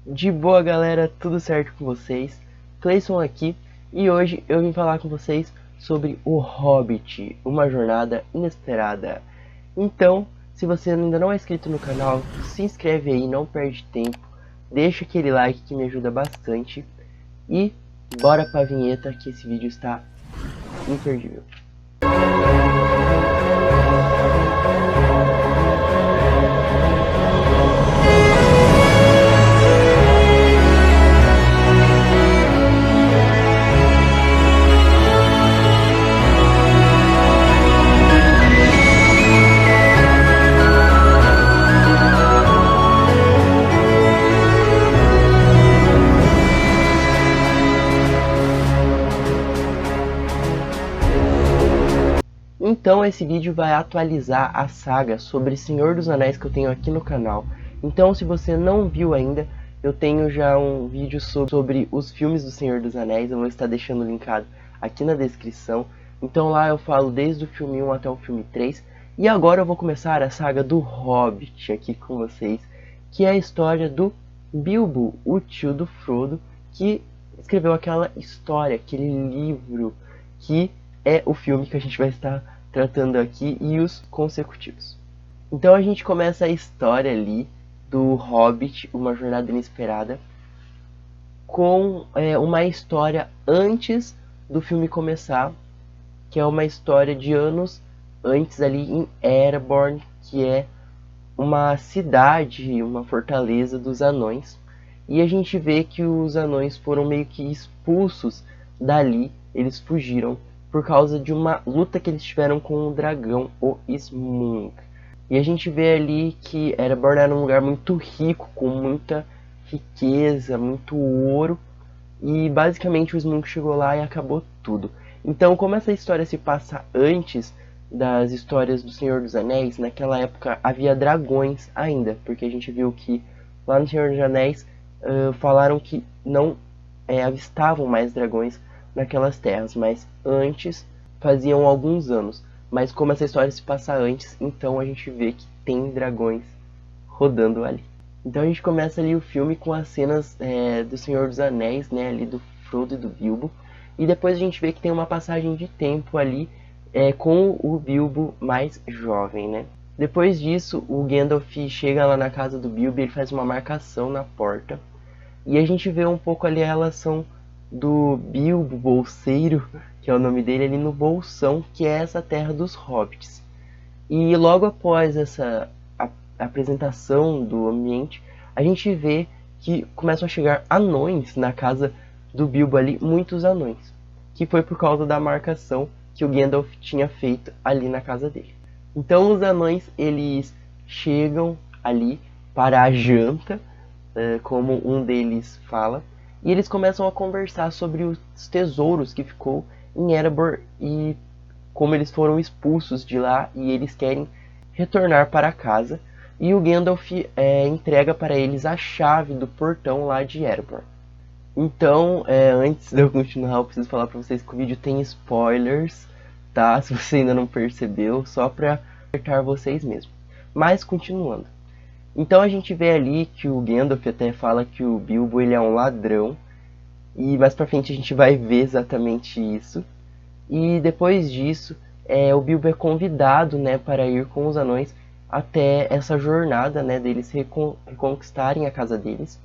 De boa, galera, tudo certo com vocês? Cleison aqui e hoje eu vim falar com vocês sobre O Hobbit, uma jornada inesperada. Então, se você ainda não é inscrito no canal, se inscreve aí, não perde tempo, deixa aquele like que me ajuda bastante e bora pra vinheta que esse vídeo está imperdível. Então esse vídeo vai atualizar a saga sobre Senhor dos Anéis que eu tenho aqui no canal. Então se você não viu ainda, eu tenho já um vídeo sobre os filmes do Senhor dos Anéis, eu vou estar deixando linkado aqui na descrição. Então lá eu falo desde o filme 1 até o filme 3. E agora eu vou começar a saga do Hobbit aqui com vocês, que é a história do Bilbo, o tio do Frodo, que escreveu aquela história, aquele livro, que é o filme que a gente vai estar tratando aqui e os consecutivos. Então a gente começa a história ali do Hobbit, uma jornada inesperada, com uma história antes do filme começar, que é uma história de anos antes ali em Ereborn, que é uma cidade, uma fortaleza dos anões. E a gente vê que os anões foram meio que expulsos dali, eles fugiram por causa de uma luta que eles tiveram com o dragão, o Smaug. E a gente vê ali que Ereborn era um lugar muito rico, com muita riqueza, muito ouro, e basicamente o Smaug chegou lá e acabou tudo. Então, como essa história se passa antes das histórias do Senhor dos Anéis, naquela época havia dragões ainda, porque a gente viu que lá no Senhor dos Anéis falaram que não avistavam mais dragões naquelas terras, mas antes faziam alguns anos. Mas como essa história se passa antes, então a gente vê que tem dragões rodando ali. Então a gente começa ali o filme com as cenas do Senhor dos Anéis, né, ali do Frodo e do Bilbo, e depois a gente vê que tem uma passagem de tempo ali com o Bilbo mais jovem, né. Depois disso, o Gandalf chega lá na casa do Bilbo e ele faz uma marcação na porta, e a gente vê um pouco ali a relação do Bilbo Bolseiro, que é o nome dele, ali no Bolsão, que é essa terra dos hobbits. E logo após essa apresentação do ambiente, a gente vê que começam a chegar anões na casa do Bilbo ali, muitos anões, que foi por causa da marcação que o Gandalf tinha feito ali na casa dele. Então os anões, eles chegam ali para a janta, como um deles fala, e eles começam a conversar sobre os tesouros que ficou em Erebor e como eles foram expulsos de lá e eles querem retornar para casa. E o Gandalf entrega para eles a chave do portão lá de Erebor. Então, antes de eu continuar, eu preciso falar para vocês que o vídeo tem spoilers, tá? Se você ainda não percebeu, só para alertar vocês mesmo. Mas, continuando. Então a gente vê ali que o Gandalf até fala que o Bilbo ele é um ladrão. E mais pra frente a gente vai ver exatamente isso. E depois disso, o Bilbo é convidado, né, para ir com os anões até essa jornada, né, deles reconquistarem a casa deles.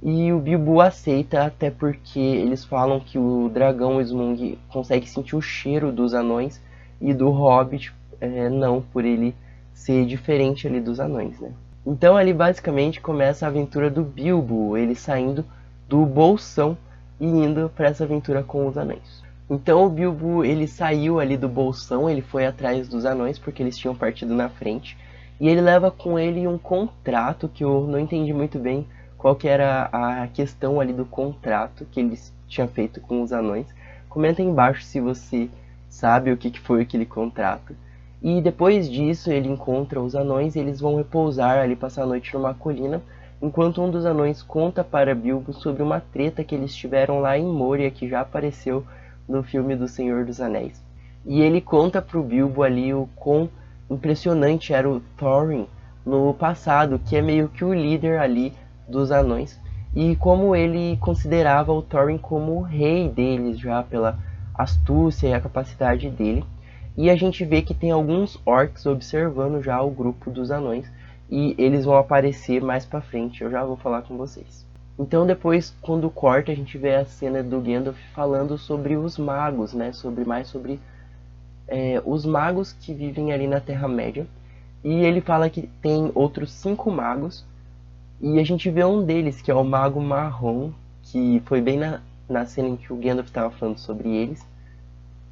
E o Bilbo aceita, até porque eles falam que o dragão Smaug consegue sentir o cheiro dos anões e do Hobbit não, por ele ser diferente ali dos anões, né. Então ali basicamente começa a aventura do Bilbo, ele saindo do Bolsão e indo para essa aventura com os anões. Então o Bilbo ele saiu ali do Bolsão, ele foi atrás dos anões porque eles tinham partido na frente. E ele leva com ele um contrato que eu não entendi muito bem qual que era a questão ali do contrato que eles tinham feito com os anões. Comenta aí embaixo se você sabe o que foi aquele contrato. E depois disso ele encontra os anões e eles vão repousar ali, passar a noite numa colina, enquanto um dos anões conta para Bilbo sobre uma treta que eles tiveram lá em Moria, que já apareceu no filme do Senhor dos Anéis. E ele conta para o Bilbo ali o quão impressionante era o Thorin no passado, que é meio que o líder ali dos anões, e como ele considerava o Thorin como o rei deles já pela astúcia e a capacidade dele. E a gente vê que tem alguns orcs observando já o grupo dos anões, e eles vão aparecer mais pra frente, eu já vou falar com vocês. Então depois, quando corta, a gente vê a cena do Gandalf falando sobre os magos, né? Sobre os magos que vivem ali na Terra-média. E ele fala que tem outros 5 magos, e a gente vê um deles, que é o Mago Marrom, que foi bem na cena em que o Gandalf estava falando sobre eles,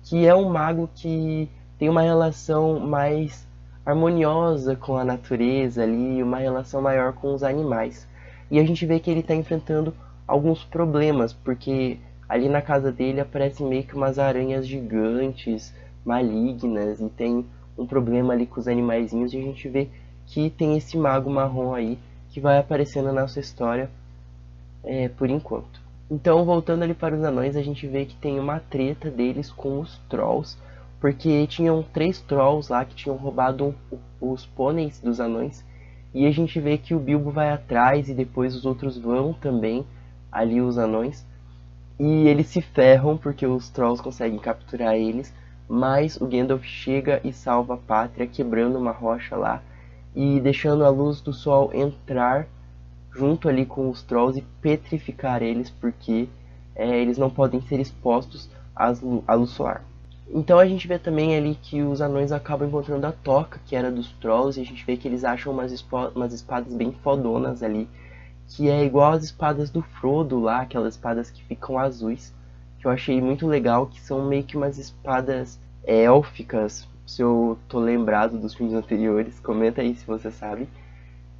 que é um mago que tem uma relação mais harmoniosa com a natureza ali, uma relação maior com os animais. E a gente vê que ele está enfrentando alguns problemas, porque ali na casa dele aparecem meio que umas aranhas gigantes, malignas, e tem um problema ali com os animaizinhos, e a gente vê que tem esse mago marrom aí, que vai aparecendo na nossa história por enquanto. Então, voltando ali para os anões, a gente vê que tem uma treta deles com os Trolls, porque tinham 3 Trolls lá que tinham roubado os pôneis dos anões, e a gente vê que o Bilbo vai atrás e depois os outros vão também, ali os anões, e eles se ferram porque os Trolls conseguem capturar eles, mas o Gandalf chega e salva a pátria, quebrando uma rocha lá e deixando a luz do sol entrar junto ali com os Trolls e petrificar eles, porque eles não podem ser expostos à luz solar. Então a gente vê também ali que os anões acabam encontrando a toca, que era dos Trolls, e a gente vê que eles acham umas espadas bem fodonas ali, que é igual às espadas do Frodo lá, aquelas espadas que ficam azuis, que eu achei muito legal, que são meio que umas espadas élficas. Se eu tô lembrado dos filmes anteriores, comenta aí se você sabe.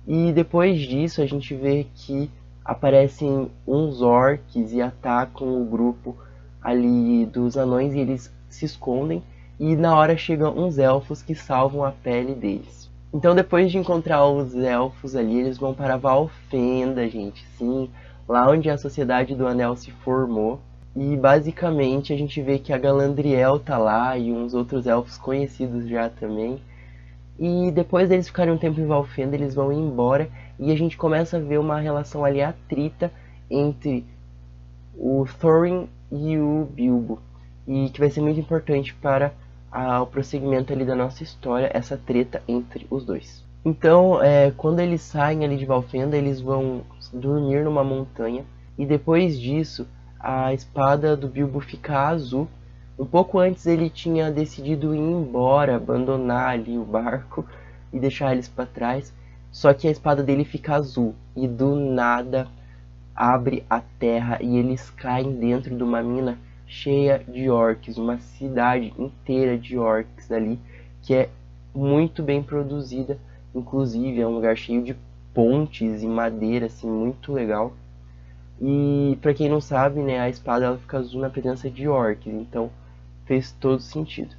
E depois disso a gente vê que aparecem uns orcs e atacam o grupo ali dos anões, e eles se escondem, e na hora chegam uns elfos que salvam a pele deles. Então depois de encontrar os elfos ali, eles vão para Valfenda, gente, sim, lá onde a Sociedade do Anel se formou. E basicamente a gente vê que a Galadriel tá lá e uns outros elfos conhecidos já também. E depois deles ficarem um tempo em Valfenda, eles vão embora, e a gente começa a ver uma relação ali atrita entre o Thorin e o Bilbo, e que vai ser muito importante para o prosseguimento ali da nossa história, essa treta entre os dois. Então, quando eles saem ali de Valfenda, eles vão dormir numa montanha, e depois disso, a espada do Bilbo fica azul. Um pouco antes ele tinha decidido ir embora, abandonar ali o barco e deixar eles para trás, só que a espada dele fica azul, e do nada abre a terra e eles caem dentro de uma mina cheia de orcs, uma cidade inteira de orcs ali, que é muito bem produzida, inclusive é um lugar cheio de pontes e madeira, assim, muito legal. E para quem não sabe, né, a espada ela fica azul na presença de orcs, então fez todo sentido.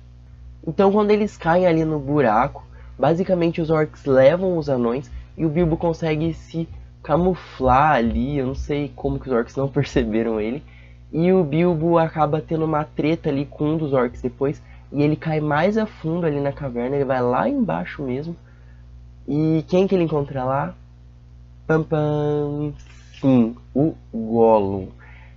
Então quando eles caem ali no buraco, basicamente os orcs levam os anões e o Bilbo consegue se camuflar ali, eu não sei como que os orcs não perceberam ele, e o Bilbo acaba tendo uma treta ali com um dos orcs depois, e ele cai mais a fundo ali na caverna, ele vai lá embaixo mesmo, e quem que ele encontra lá? Pam pam, sim, o Gollum.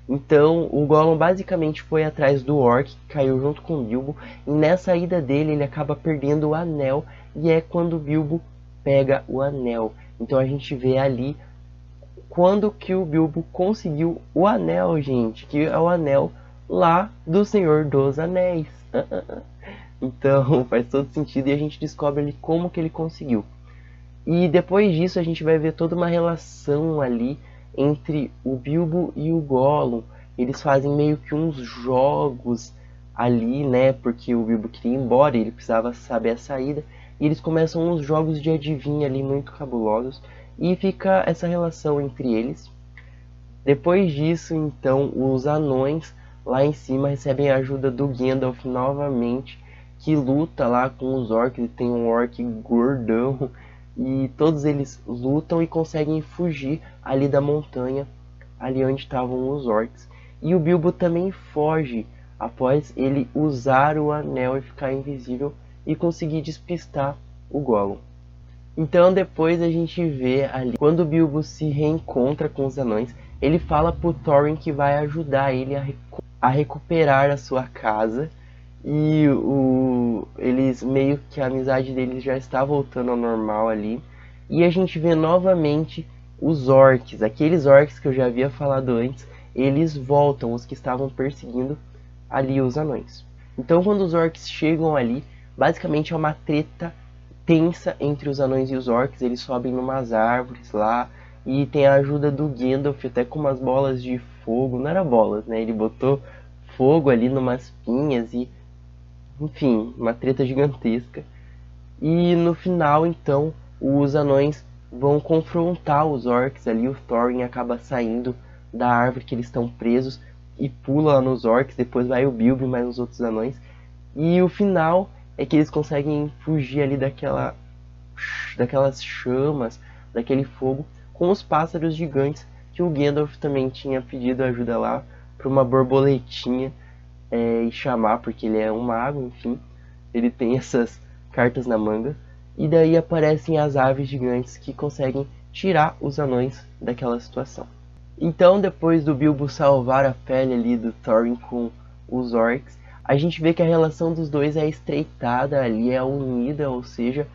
Então o Gollum basicamente foi atrás do orc, que caiu junto com o Bilbo, e nessa ida dele ele acaba perdendo o anel, e é quando o Bilbo pega o anel. Então a gente vê ali quando que o Bilbo conseguiu o anel, gente, que é o anel lá do Senhor dos Anéis. Então faz todo sentido, e a gente descobre ali como que ele conseguiu. E depois disso a gente vai ver toda uma relação ali entre o Bilbo e o Gollum. Eles fazem meio que uns jogos ali, né? Porque o Bilbo queria ir embora e ele precisava saber a saída. E eles começam uns jogos de adivinha ali muito cabulosos. E fica essa relação entre eles. Depois disso, então, os anões lá em cima recebem a ajuda do Gandalf novamente, que luta lá com os orcs. Ele tem um orc gordão, e todos eles lutam e conseguem fugir ali da montanha, ali onde estavam os orcs. E o Bilbo também foge após ele usar o anel e ficar invisível e conseguir despistar o Gollum. Então depois a gente vê ali, quando o Bilbo se reencontra com os anões, ele fala pro Thorin que vai ajudar ele a recuperar a sua casa. E eles meio que a amizade deles já está voltando ao normal ali. E a gente vê novamente os orcs, aqueles orcs que eu já havia falado antes, eles voltam, os que estavam perseguindo ali os anões. Então quando os orcs chegam ali, basicamente é uma treta tensa entre os anões e os orcs. Eles sobem numas árvores lá e tem a ajuda do Gandalf até com umas bolas de fogo, não era bolas, né? Ele botou fogo ali numas pinhas e, enfim, uma treta gigantesca. E no final, então, os anões vão confrontar os orcs ali. O Thorin acaba saindo da árvore que eles estão presos e pula lá nos orcs. Depois vai o Bilbo e mais os outros anões. E o final é que eles conseguem fugir ali daquelas chamas, daquele fogo, com os pássaros gigantes que o Gandalf também tinha pedido ajuda lá para uma borboletinha e chamar, porque ele é um mago, enfim, ele tem essas cartas na manga. E daí aparecem as aves gigantes que conseguem tirar os anões daquela situação. Então, depois do Bilbo salvar a pele ali do Thorin com os orcs, a gente vê que a relação dos dois é estreitada ali, é unida, ou seja,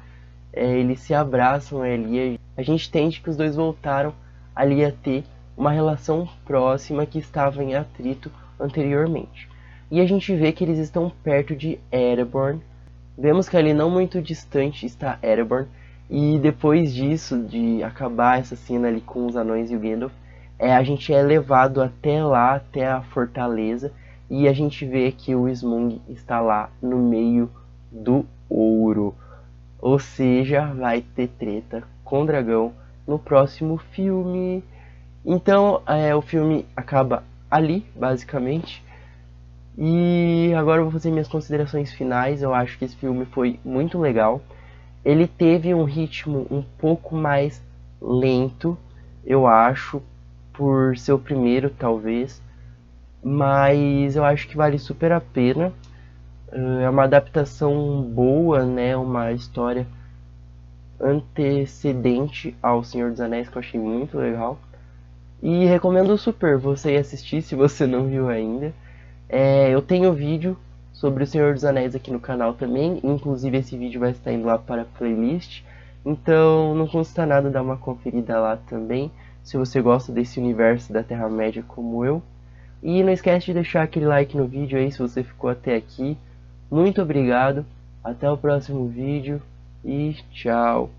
eles se abraçam ali. A gente entende que os dois voltaram ali a ter uma relação próxima que estava em atrito anteriormente. E a gente vê que eles estão perto de Erebor. Vemos que ali não muito distante está Erebor. E depois disso, de acabar essa cena ali com os anões e o Gandalf, a gente é levado até lá, até a fortaleza. E a gente vê que o Smaug está lá no meio do ouro. Ou seja, vai ter treta com o dragão no próximo filme. Então o filme acaba ali, basicamente. E agora eu vou fazer minhas considerações finais. Eu acho que esse filme foi muito legal. Ele teve um ritmo um pouco mais lento, eu acho, por ser o primeiro talvez. Mas eu acho que vale super a pena. É uma adaptação boa, né? Uma história antecedente ao Senhor dos Anéis que eu achei muito legal. E recomendo super você ir assistir se você não viu ainda. Eu tenho vídeo sobre o Senhor dos Anéis aqui no canal também. Inclusive esse vídeo vai estar indo lá para a playlist. Então não custa nada dar uma conferida lá também, se você gosta desse universo da Terra-média como eu. E não esquece de deixar aquele like no vídeo aí se você ficou até aqui. Muito obrigado, até o próximo vídeo e tchau!